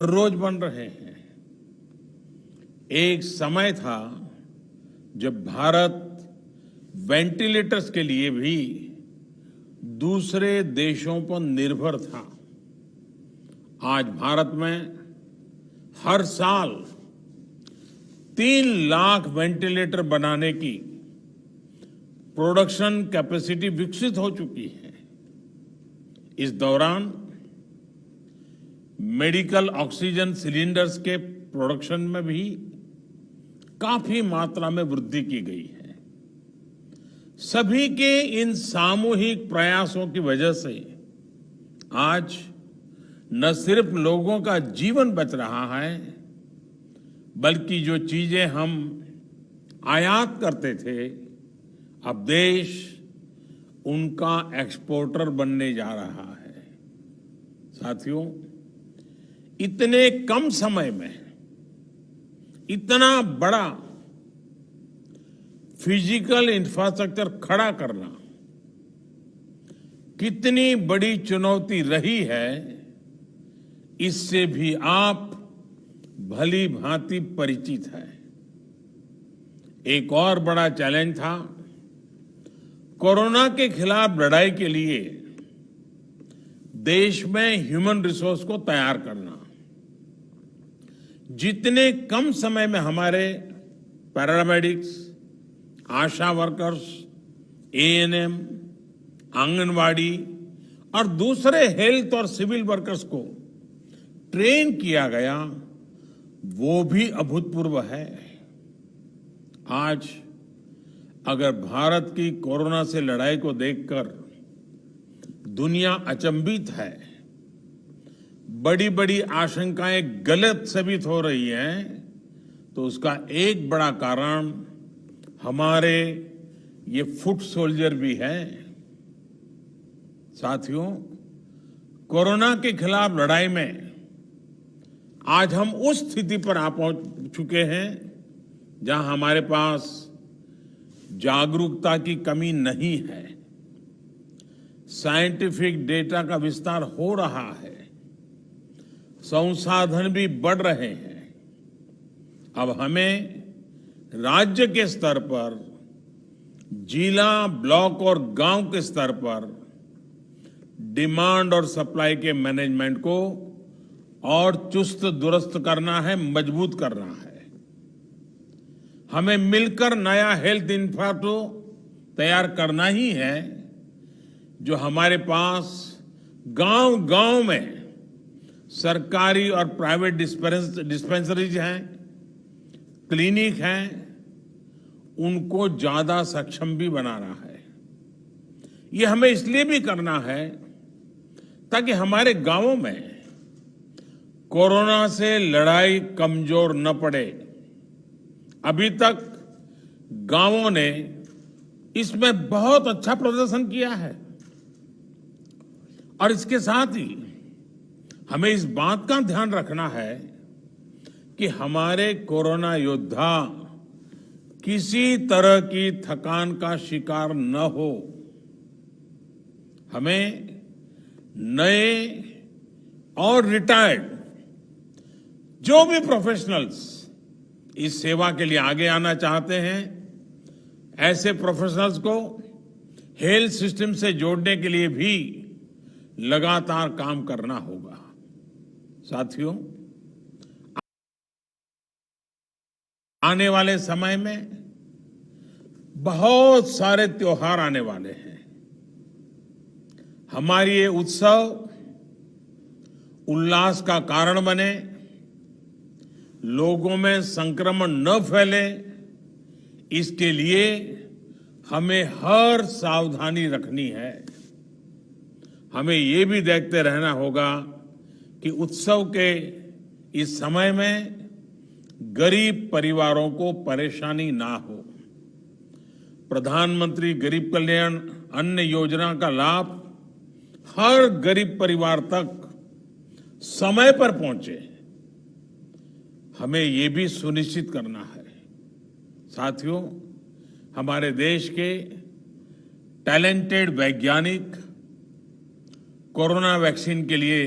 रोज बन रहे हैं। एक समय था जब भारत वेंटिलेटर्स के लिए भी दूसरे देशों पर निर्भर था। आज भारत में हर साल 3 लाख वेंटिलेटर बनाने की प्रोडक्शन कैपेसिटी विकसित हो चुकी है। इस दौरान मेडिकल ऑक्सीजन सिलेंडर्स के प्रोडक्शन में भी काफी मात्रा में वृद्धि की गई है। सभी के इन सामूहिक प्रयासों की वजह से आज न सिर्फ लोगों का जीवन बच रहा है, बल्कि जो चीजें हम आयात करते थे, अब देश उनका एक्सपोर्टर बनने जा रहा है। साथियों, इतने कम समय में इतना बड़ा फिजिकल इंफ्रास्ट्रक्चर खड़ा करना कितनी बड़ी चुनौती रही है, इससे भी आप भली भांति परिचित हैं। एक और बड़ा चैलेंज था कोरोना के खिलाफ लड़ाई के लिए देश में ह्यूमन रिसोर्स को तैयार करना। जितने कम समय में हमारे पैरामेडिक्स, आशा वर्कर्स, एएनएम, आंगनवाड़ी और दूसरे हेल्थ और सिविल वर्कर्स को ट्रेन किया गया, वो भी अभूतपूर्व है। आज अगर भारत की कोरोना से लड़ाई को देखकर दुनिया अचंभित है, बड़ी बड़ी आशंकाएं गलत साबित हो रही हैं, तो उसका एक बड़ा कारण हमारे ये फुट सोल्जर भी है। साथियों, कोरोना के खिलाफ लड़ाई में आज हम उस स्थिति पर आ पहुंच चुके हैं जहां हमारे पास जागरूकता की कमी नहीं है। साइंटिफिक डेटा का विस्तार हो रहा है, संसाधन भी बढ़ रहे हैं। अब हमें राज्य के स्तर पर, जिला, ब्लॉक और गांव के स्तर पर डिमांड और सप्लाई के मैनेजमेंट को और चुस्त दुरुस्त करना है, मजबूत करना है। हमें मिलकर नया हेल्थ इंफ्रास्ट्रक्चर तैयार करना ही है, जो हमारे पास गांव-गांव में सरकारी और प्राइवेट डिस्पेंसरीज हैं, क्लिनिक हैं, उनको ज्यादा सक्षम भी बनाना है। ये हमें इसलिए भी करना है ताकि हमारे गांवों में कोरोना से लड़ाई कमजोर न पड़े। अभी तक गांवों ने इसमें बहुत अच्छा प्रदर्शन किया है और इसके साथ ही हमें इस बात का ध्यान रखना है कि हमारे कोरोना योद्धा किसी तरह की थकान का शिकार न हो। हमें नए और रिटायर्ड जो भी प्रोफेशनल्स इस सेवा के लिए आगे आना चाहते हैं, ऐसे प्रोफेशनल्स को हेल्थ सिस्टम से जोड़ने के लिए भी लगातार काम करना होगा। साथियों, आने वाले समय में बहुत सारे त्योहार आने वाले हैं। हमारी ये उत्सव उल्लास का कारण बने, लोगों में संक्रमण न फैले, इसके लिए हमें हर सावधानी रखनी है। हमें ये भी देखते रहना होगा कि उत्सव के इस समय में गरीब परिवारों को परेशानी ना हो। प्रधानमंत्री गरीब कल्याण अन्न योजना का लाभ हर गरीब परिवार तक समय पर पहुंचे, हमें ये भी सुनिश्चित करना है। साथियों, हमारे देश के टैलेंटेड वैज्ञानिक कोरोना वैक्सीन के लिए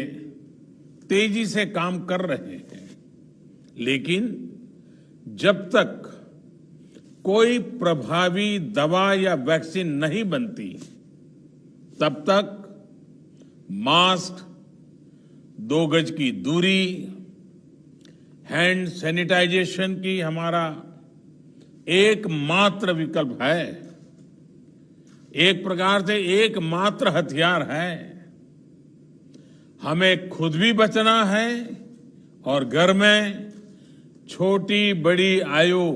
तेजी से काम कर रहे हैं, लेकिन जब तक कोई प्रभावी दवा या वैक्सीन नहीं बनती, तब तक मास्क, 2 गज की दूरी, हैंड सैनिटाइजेशन की हमारा एकमात्र विकल्प है, एक प्रकार से एकमात्र हथियार है। हमें खुद भी बचना है और घर में छोटी बड़ी आयु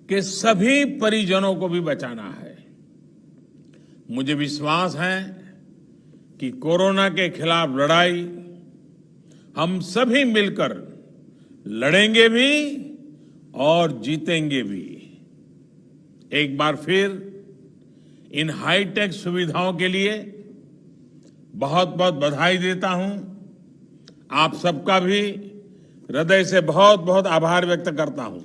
के सभी परिजनों को भी बचाना है। मुझे विश्वास है कि कोरोना के खिलाफ लड़ाई हम सभी मिलकर लड़ेंगे भी और जीतेंगे भी। एक बार फिर इन हाईटेक सुविधाओं के लिए बहुत बहुत बधाई देता हूं। आप सबका भी हृदय से बहुत बहुत आभार व्यक्त करता हूं।